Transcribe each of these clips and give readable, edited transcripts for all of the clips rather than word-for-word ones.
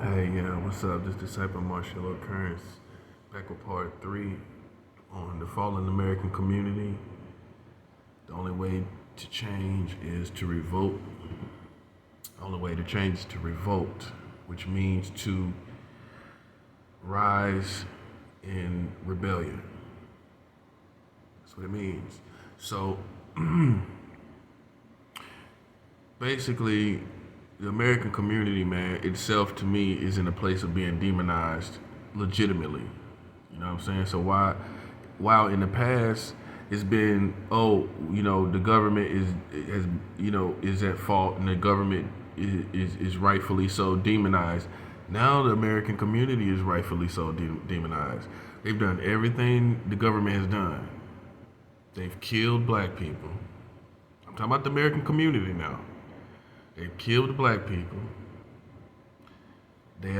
Hey, yeah, what's up? This Disciple Martial Occurrence, back with part 3 on the fallen American community. The only way to change is to revolt. The only way to change is to revolt, which means to rise in rebellion. That's what it means. So, basically, the American community, man, itself to me is in a place of being demonized legitimately. You know what I'm saying? So while in the past it's been, the government is at fault and the government is rightfully so demonized. Now the American community is rightfully so demonized. They've done everything the government has done. They've killed black people. I'm talking about the American community now. They've killed black people. They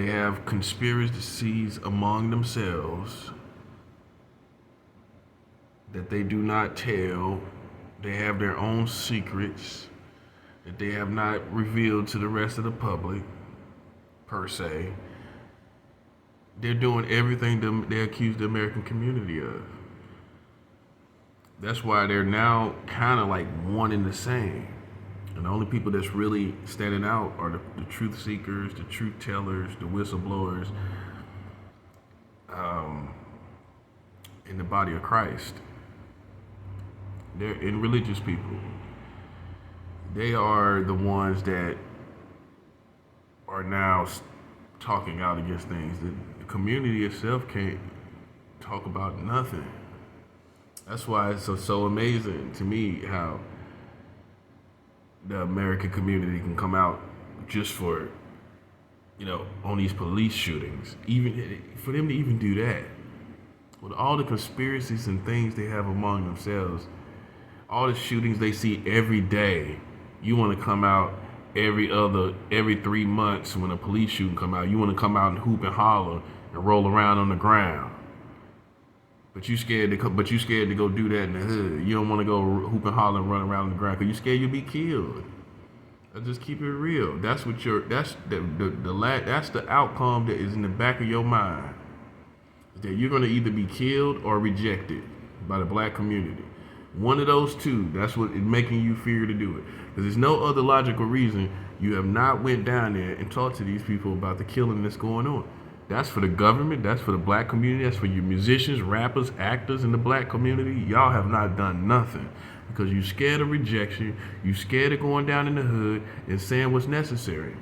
have conspiracies among themselves that they do not tell. They have their own secrets that they have not revealed to the rest of the public, per se. They're doing everything they accuse the American community of. That's why they're now kind of like one and the same. And the only people that's really standing out are the truth seekers, the truth tellers, the whistleblowers in the body of Christ. They're in religious people. They are the ones that are now talking out against things. The community itself can't talk about nothing. That's why it's so amazing to me how the American community can come out just for, on these police shootings. Even for them to even do that, with all the conspiracies and things they have among themselves, all the shootings they see every day, you want to come out every 3 months when a police shooting come out. You want to come out and hoop and holler and roll around on the ground. But you scared to go do that in the hood. You don't want to go hoop and holler and run around on the ground because you scared you'll be killed. I just keep it real. That's what that's the outcome that is in the back of your mind. That you're going to either be killed or rejected by the black community. One of those two. That's what is making you fear to do it. Because there's no other logical reason you have not went down there and talked to these people about the killing that's going on. That's for the government. That's for the black community. That's for you musicians, rappers, actors in the black community. Y'all have not done nothing because you scared of rejection. You scared of going down in the hood and saying what's necessary.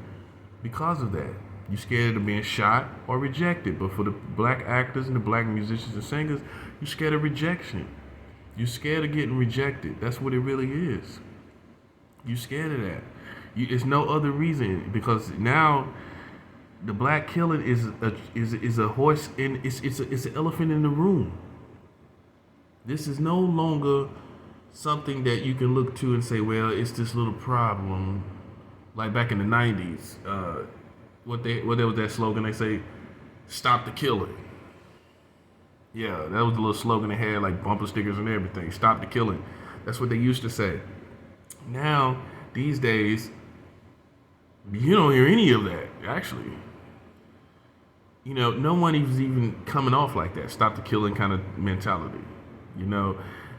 Because of that, you scared of being shot or rejected. But for the black actors and the black musicians and singers, you scared of rejection. You scared of getting rejected. That's what it really is. You scared of that. It's no other reason because now the black killing is a horse and it's an elephant in the room. This is no longer something that you can look to and say, well, it's this little problem. Like back in the 90s, what was that slogan? They say, "Stop the killing." Yeah, that was the little slogan they had, like bumper stickers and everything. Stop the killing. That's what they used to say. Now, these days, you don't hear any of that, actually. No one is even coming off like that. Stop the killing kind of mentality,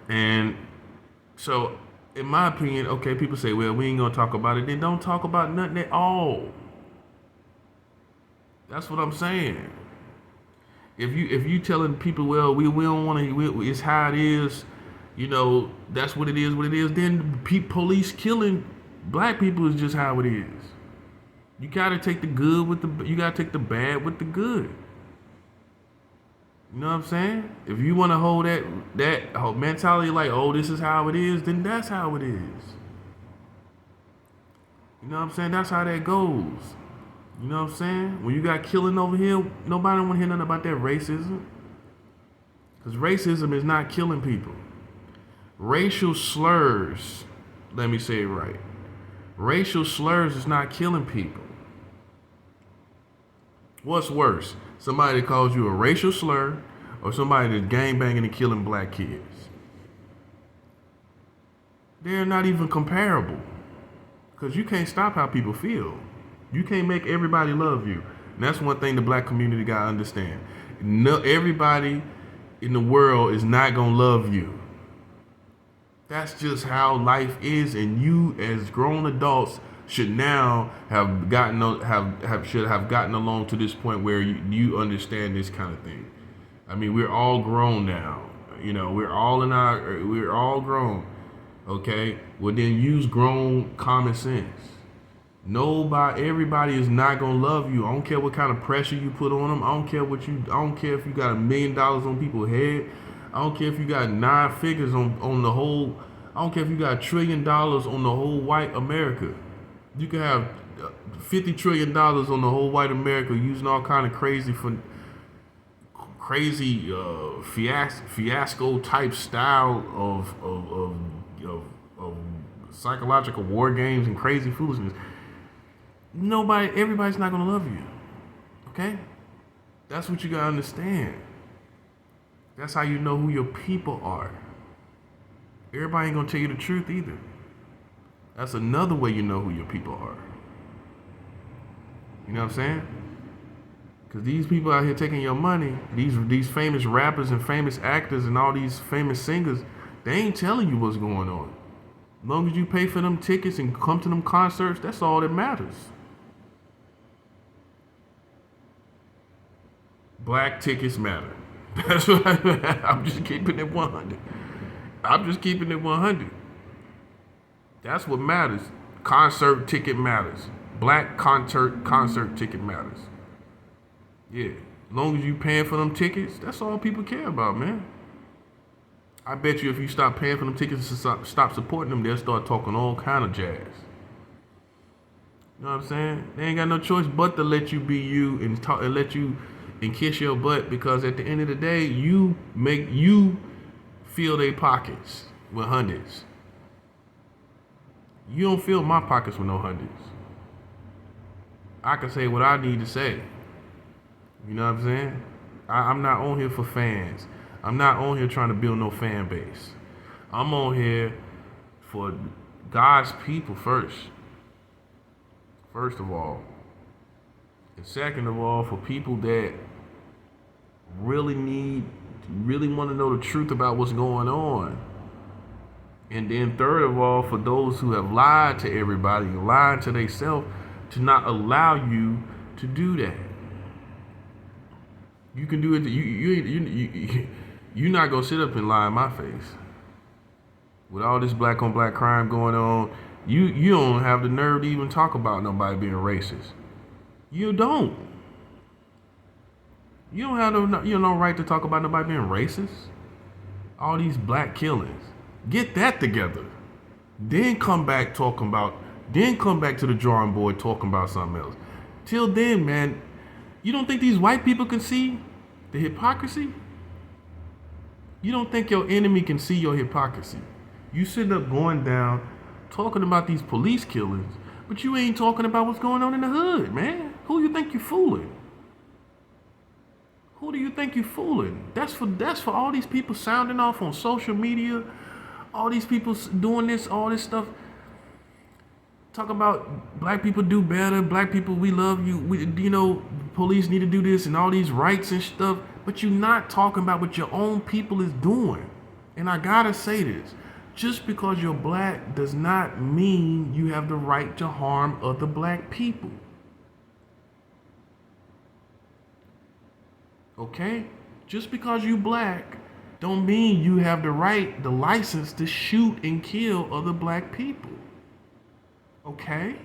And so, in my opinion, okay, people say, well, we ain't going to talk about it. Then don't talk about nothing at all. That's what I'm saying. If you telling people, well, we don't want to, it's how it is, that's what it is, then police killing black people is just how it is. You gotta take the good you gotta take the bad with the good. You know what I'm saying? If you want to hold that mentality like, oh, this is how it is, then that's how it is. You know what I'm saying? That's how that goes. You know what I'm saying? When you got killing over here, nobody want to hear nothing about that racism. Because racism is not killing people. Racial slurs, let me say it right. Racial slurs is not killing people. What's worse? Somebody that calls you a racial slur or somebody that's gangbanging and killing black kids? They're not even comparable. Because you can't stop how people feel. You can't make everybody love you. And that's one thing the black community gotta understand. No, everybody in the world is not gonna love you. That's just how life is, and you, as grown adults, should now have should have gotten along to this point where you understand this kind of thing. I mean, we're all grown now. You know, we're all grown. Okay, well then use grown common sense. Everybody is not gonna love you. I don't care what kind of pressure you put on them. I don't care if you got $1 million on people's head. I don't care if you got 9 figures on the whole. I don't care if you got $1 trillion on the whole white America. You can have $50 trillion on the whole white America using all kind of crazy fiasco type style of psychological war games and crazy foolishness. Everybody's not gonna love you. Okay? That's what you gotta understand. That's how you know who your people are. Everybody ain't gonna tell you the truth either. That's another way you know who your people are. You know what I'm saying? Because these people out here taking your money, these famous rappers and famous actors and all these famous singers, they ain't telling you what's going on. As long as you pay for them tickets and come to them concerts, that's all that matters. Black tickets matter. That's what I'm just keeping it 100. I'm just keeping it 100. That's what matters. Concert ticket matters. Black concert ticket matters. Yeah. As long as you paying for them tickets, that's all people care about, man. I bet you if you stop paying for them tickets and stop supporting them, they'll start talking all kind of jazz. You know what I'm saying? They ain't got no choice but to let you be you and talk and let you and kiss your butt, because at the end of the day, you fill their pockets with hundreds. You don't fill my pockets with no hundreds. I can say what I need to say. You know what I'm saying? I'm not on here for fans. I'm not on here trying to build no fan base. I'm on here for God's people first. First of all. And second of all, for people that really want to know the truth about what's going on. And then third of all, for those who have lied to everybody, lied to themselves, to not allow you to do that. You can do it. You're not gonna sit up and lie in my face. With all this black on black crime going on, you don't have the nerve to even talk about nobody being racist. You don't. You don't have no right to talk about nobody being racist. All these black killings. Get that together. Then come back to the drawing board talking about something else. Till then, man, you don't think these white people can see the hypocrisy? You don't think your enemy can see your hypocrisy? You sitting up going down talking about these police killings, but you ain't talking about what's going on in the hood, man. Who you think you fooling? Who do you think you fooling? That's for all these people sounding off on social media, all these people doing this, all this stuff. Talk about black people do better, black people, we love you, police need to do this and all these rights and stuff, but you're not talking about what your own people is doing. And I gotta say this, just because you're black does not mean you have the right to harm other black people. Okay? Just because you black don't mean you have the license to shoot and kill other black people. Okay?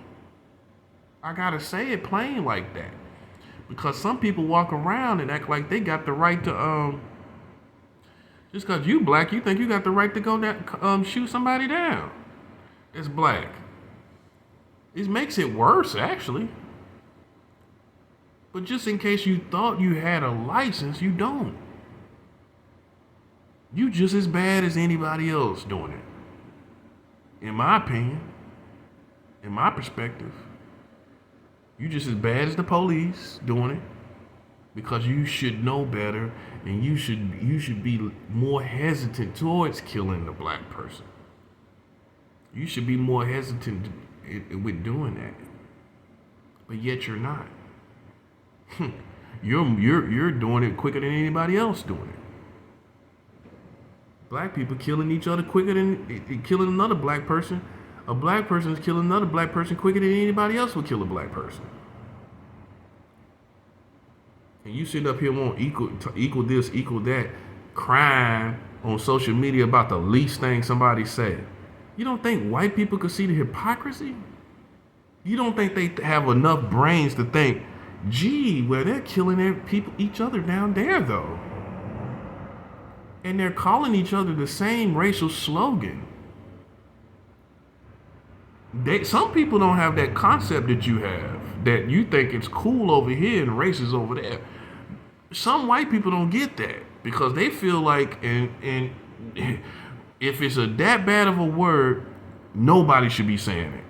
I gotta say it plain like that. Because some people walk around and act like they got the right to, just because you black, you think you got the right to go down, shoot somebody down that's black. It makes it worse, actually. But just in case you thought you had a license, you don't. You just as bad as anybody else doing it. In my opinion, in my perspective, you just as bad as the police doing it, because you should know better and you should be more hesitant towards killing the black person. You should be more hesitant with doing that. but yet you're not. You're doing it quicker than anybody else doing it. Black people killing each other quicker than killing another black person. A black person is killing another black person quicker than anybody else would kill a black person. And you sit up here want equal this, equal that, crying on social media about the least thing somebody said. You don't think white people could see the hypocrisy? You don't think they have enough brains to think, gee, well, they're killing each other down there, though. And they're calling each other the same racial slogan. Some people don't have that concept that you have, that you think it's cool over here and racist over there. Some white people don't get that because they feel like, and if it's that bad of a word, nobody should be saying it.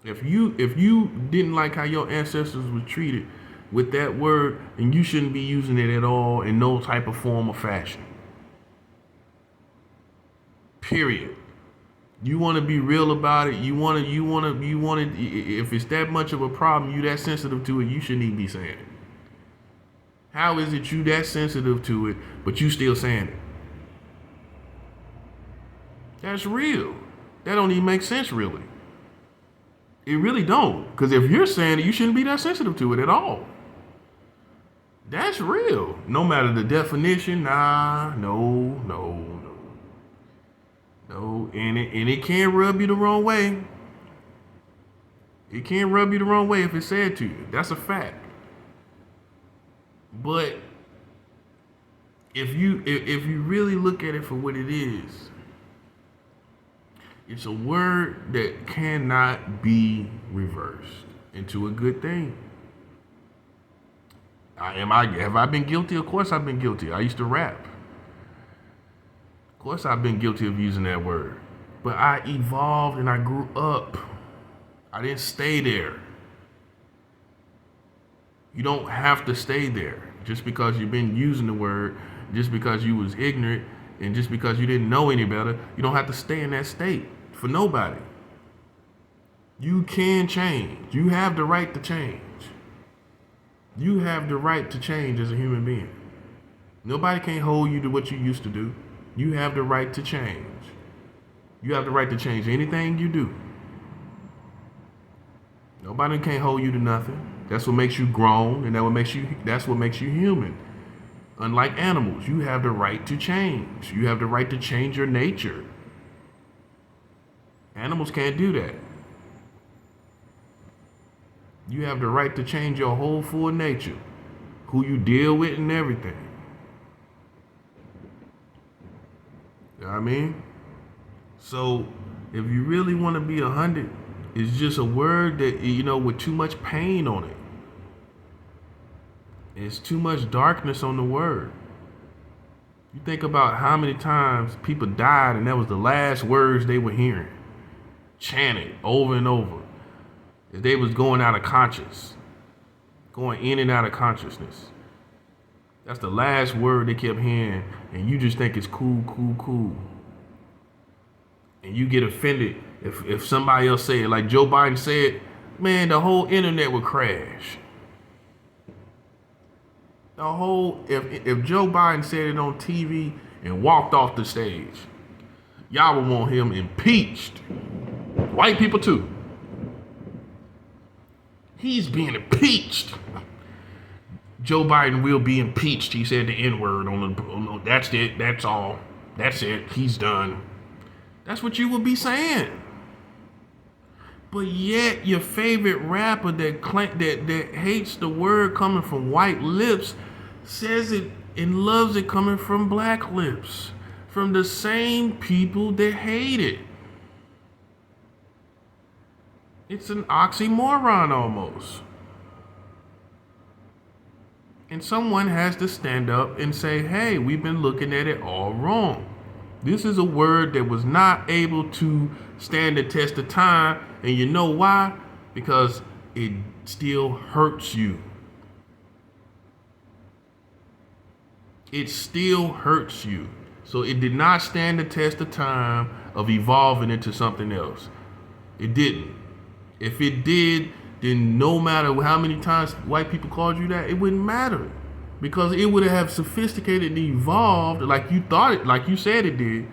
If you didn't like how your ancestors were treated with that word, then you shouldn't be using it at all in no type of form or fashion. Period. You want to be real about it. You want to. If it's that much of a problem, you that sensitive to it, you shouldn't even be saying it. How is it you that sensitive to it, but you still saying it? That's real. That don't even make sense, really. It really don't. Because if you're saying it, you shouldn't be that sensitive to it at all. That's real. No matter the definition, no. And it can rub you the wrong way. It can rub you the wrong way if it's said to you. That's a fact. But if you really look at it for what it is, it's a word that cannot be reversed into a good thing. Have I been guilty? Of course I've been guilty. I used to rap. Of course I've been guilty of using that word. But I evolved and I grew up. I didn't stay there. You don't have to stay there. Just because you've been using the word, just because you was ignorant, and just because you didn't know any better, you don't have to stay in that state for nobody. You can change. You have the right to change. You have the right to change as a human being. Nobody can hold you to what you used to do. You have the right to change. You have the right to change anything you do. Nobody can hold you to nothing. That's what makes you grown, and that's what makes you human. Unlike animals, you have the right to change. You have the right to change your nature. Animals can't do that. You have the right to change your whole full nature, who you deal with and everything. You know what I mean? So if you really want to be 100, it's just a word that, with too much pain on it. It's too much darkness on the word. You think about how many times people died and that was the last words they were hearing. Chanted over and over. As they was going out of going in and out of consciousness. That's the last word they kept hearing, and you just think it's cool. And you get offended if somebody else say it, like Joe Biden said, man, the whole internet would crash. If Joe Biden said it on TV and walked off the stage, y'all would want him impeached. White people too. He's being impeached. Joe Biden will be impeached. He said the N-word that's it. That's all. That's it. He's done. That's what you would be saying. But yet your favorite rapper that hates the word coming from white lips says it and loves it coming from black lips. From the same people that hate it. It's an oxymoron almost. And someone has to stand up and say, hey, we've been looking at it all wrong. This is a word that was not able to stand the test of time. And you know why? Because it still hurts you. It still hurts you. So it did not stand the test of time of evolving into something else. It didn't. If it did, then no matter how many times white people called you that, it wouldn't matter. Because it would have sophisticated and evolved like you thought it, like you said it did.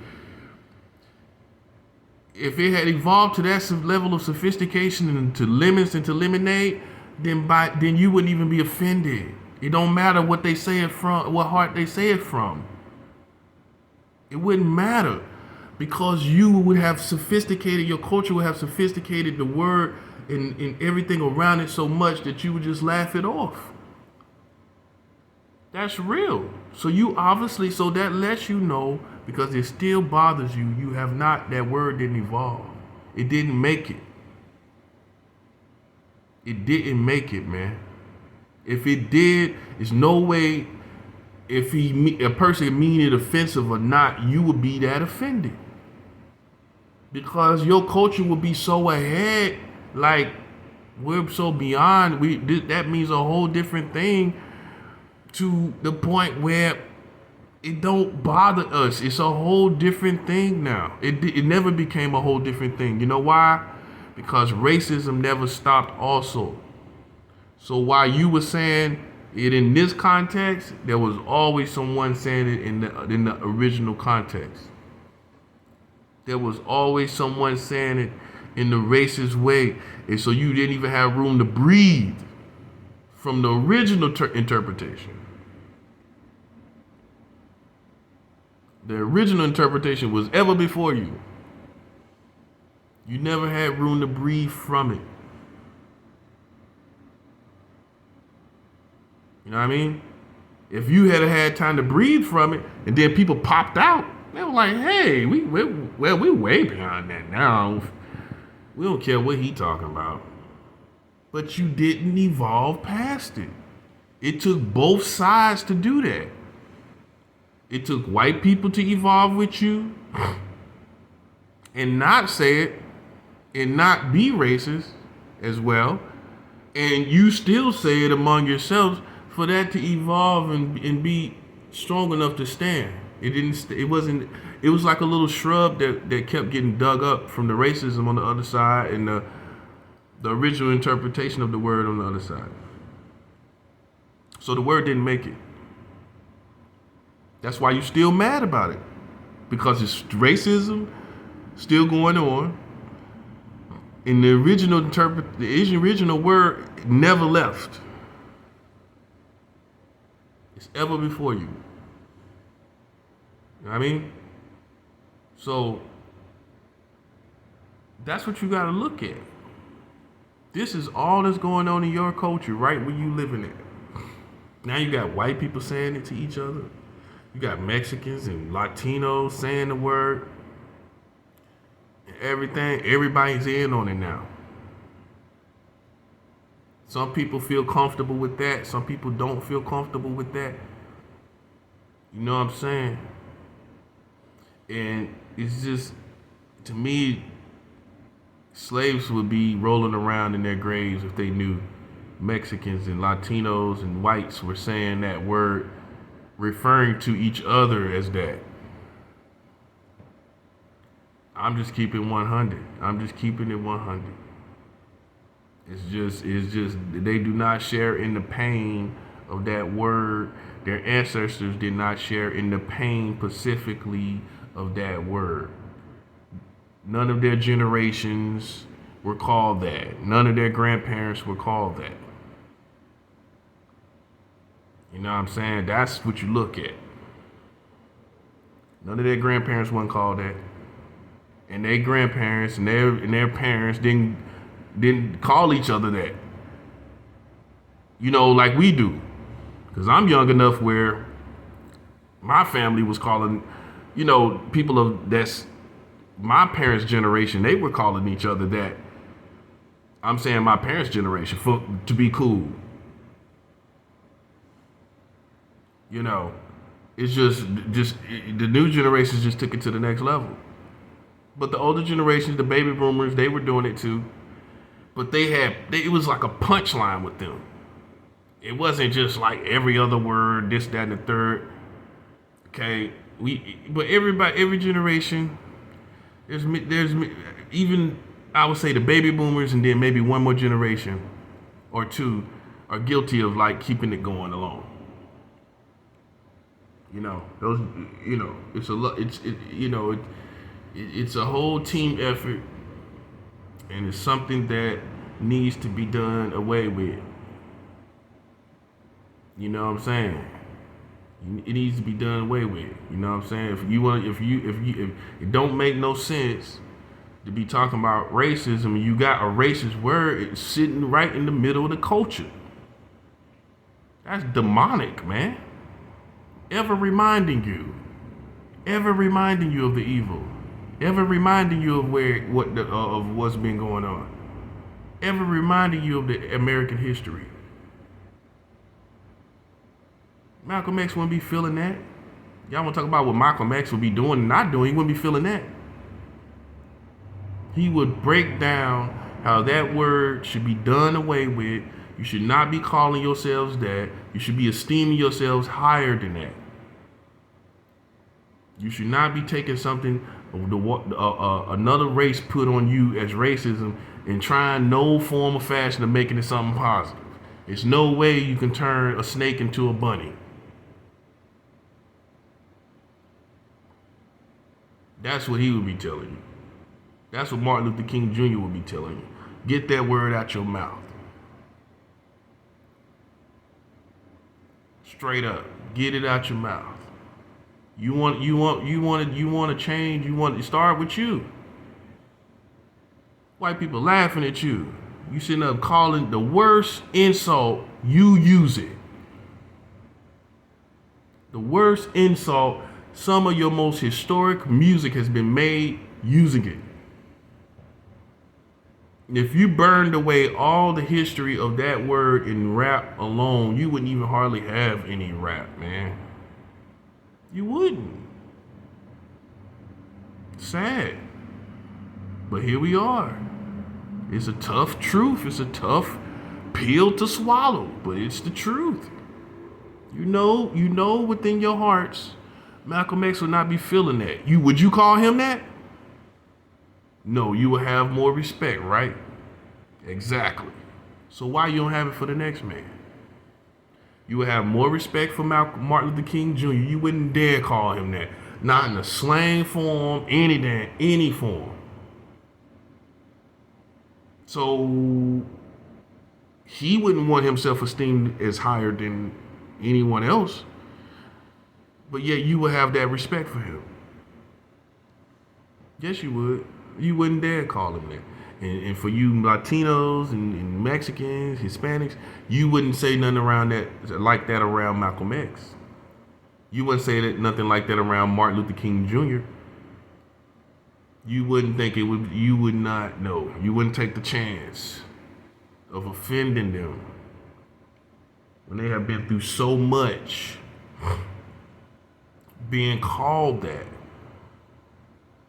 If it had evolved to that level of sophistication and to limits and to lemonade, then you wouldn't even be offended. It don't matter what they say it from, what heart they say it from. It wouldn't matter because you would have sophisticated, your culture would have sophisticated the word and everything around it so much that you would just laugh it off. That's real. So you obviously, so that lets you know, because it still bothers you, you have not, that word didn't evolve. It didn't make it. It didn't make it, man. If it did, there's no way, if a person mean it offensive or not, you would be that offended. Because your culture would be so ahead, like we're so beyond, that means a whole different thing to the point where it don't bother us. It's a whole different thing now. It never became a whole different thing. You know why? Because racism never stopped also. So while you were saying it in this context, there was always someone saying it in the original context. There was always someone saying it in the racist way. And so you didn't even have room to breathe from the original interpretation. The original interpretation was ever before you. You never had room to breathe from it. You know what I mean? If you had time to breathe from it, and then people popped out, they were like, "Hey, we way beyond that now. We don't care what he talking about." But you didn't evolve past it. It took both sides to do that. It took white people to evolve with you and not say it and not be racist as well. And you still say it among yourselves for that to evolve and be strong enough to stand. It was like a little shrub that kept getting dug up from the racism on the other side and the original interpretation of the word on the other side. So the word didn't make it. That's why you're still mad about it. Because it's racism still going on. And the original word never left. It's ever before you. You know what I mean? So that's what you got to look at. This is all that's going on in your culture, right where you living at. Now you got white people saying it to each other. You got Mexicans and Latinos saying the word. And everything, everybody's in on it now. Some people feel comfortable with that. Some people don't feel comfortable with that. You know what I'm saying? And it's just, to me, slaves would be rolling around in their graves if they knew Mexicans and Latinos and whites were saying that word, referring to each other as that. I'm just keeping 100. I'm just keeping it 100. It's just they do not share in the pain of that word. Their ancestors did not share in the pain specifically of that word. None of their generations were called that. None of their grandparents were called that. You know what I'm saying? That's what you look at. None of their grandparents weren't called that. And their grandparents and their parents didn't call each other that. You know, like we do. Because I'm young enough where my family was calling, you know, people of that's my parents' generation, they were calling each other that. I'm saying my parents' generation to be cool. You know, it's just the new generations just took it to the next level. But the older generations, the baby boomers, they were doing it too. But it was like a punchline with them. It wasn't just like every other word, this, that, and the third. Okay, but every generation, there's even I would say the baby boomers and then maybe one more generation or two are guilty of like keeping it going along. Those. It's a lot. It's a whole team effort, and it's something that needs to be done away with. You know what I'm saying? It needs to be done away with. You know what I'm saying? If it don't make no sense to be talking about racism, you got a racist word sitting right in the middle of the culture. That's demonic, man. Ever reminding you of the evil, ever reminding you of what's been going on, ever reminding you of the American history. Malcolm X wouldn't be feeling that. Y'all want to talk about what Malcolm X would be doing and not doing? He wouldn't be feeling that. He would break down how that word should be done away with. You should not be calling yourselves that. You should be esteeming yourselves higher than that. You should not be taking something another race put on you as racism and trying no form or fashion of making it something positive. There's no way you can turn a snake into a bunny. That's what he would be telling you. That's what Martin Luther King Jr. would be telling you. Get that word out your mouth. Straight up. Get it out your mouth. You want to change, you want to start with you. White people laughing at you. You sitting up calling the worst insult, you use it. The worst insult, some of your most historic music has been made using it. If you burned away all the history of that word in rap alone, you wouldn't even hardly have any rap, man. You wouldn't. Sad. But here we are. It's a tough truth. It's a tough pill to swallow, but it's the truth. You know within your hearts, Malcolm X would not be feeling that. Would you call him that? No, you would have more respect, right? Exactly. So why you don't have it for the next man? You would have more respect for Martin Luther King Jr. You wouldn't dare call him that. Not in a slang form, any form. So he wouldn't want himself esteemed as higher than anyone else. But yet you would have that respect for him. Yes, you would. You wouldn't dare call him that. And for you Latinos and Mexicans, Hispanics, you wouldn't say nothing like that around Malcolm X. You wouldn't say nothing like that around Martin Luther King Jr. You wouldn't think it would. You would not know. You wouldn't take the chance of offending them when they have been through so much, being called that.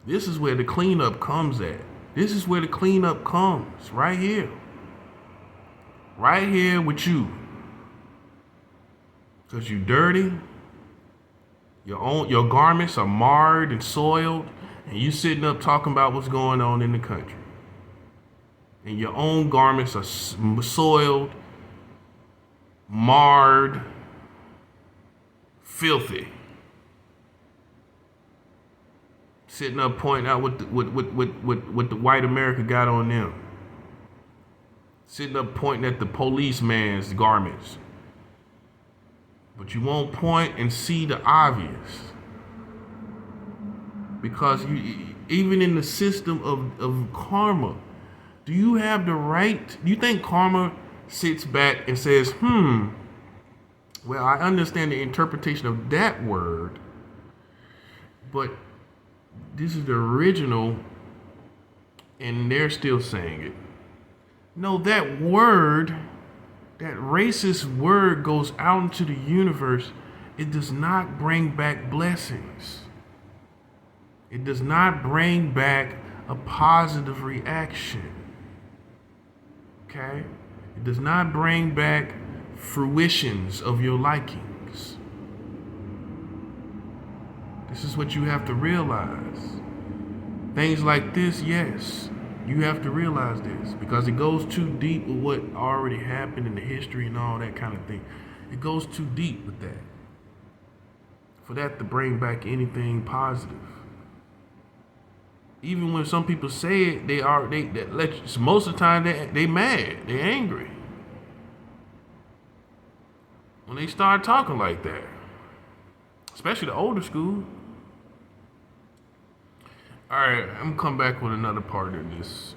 This is where the cleanup comes at. This is where the cleanup comes, right here. Right here with you. Because you dirty. Your garments are marred and soiled. And you sitting up talking about what's going on in the country. And your own garments are soiled, marred, filthy. Sitting up pointing out what the white America got on them. Sitting up pointing at the policeman's garments. But you won't point and see the obvious. Because even in the system of karma, do you have the right? Do you think karma sits back and says, well, I understand the interpretation of that word, but this is the original, and they're still saying it. No, that word, that racist word goes out into the universe. It does not bring back blessings. It does not bring back a positive reaction. Okay? It does not bring back fruitions of your likings. This is what you have to realize. Things like this, yes. You have to realize this because it goes too deep with what already happened in the history and all that kind of thing. It goes too deep with that. For that to bring back anything positive. Even when some people say it, most of the time they mad, they angry. When they start talking like that. Especially the older school. Alright, I'm gonna come back with another part of this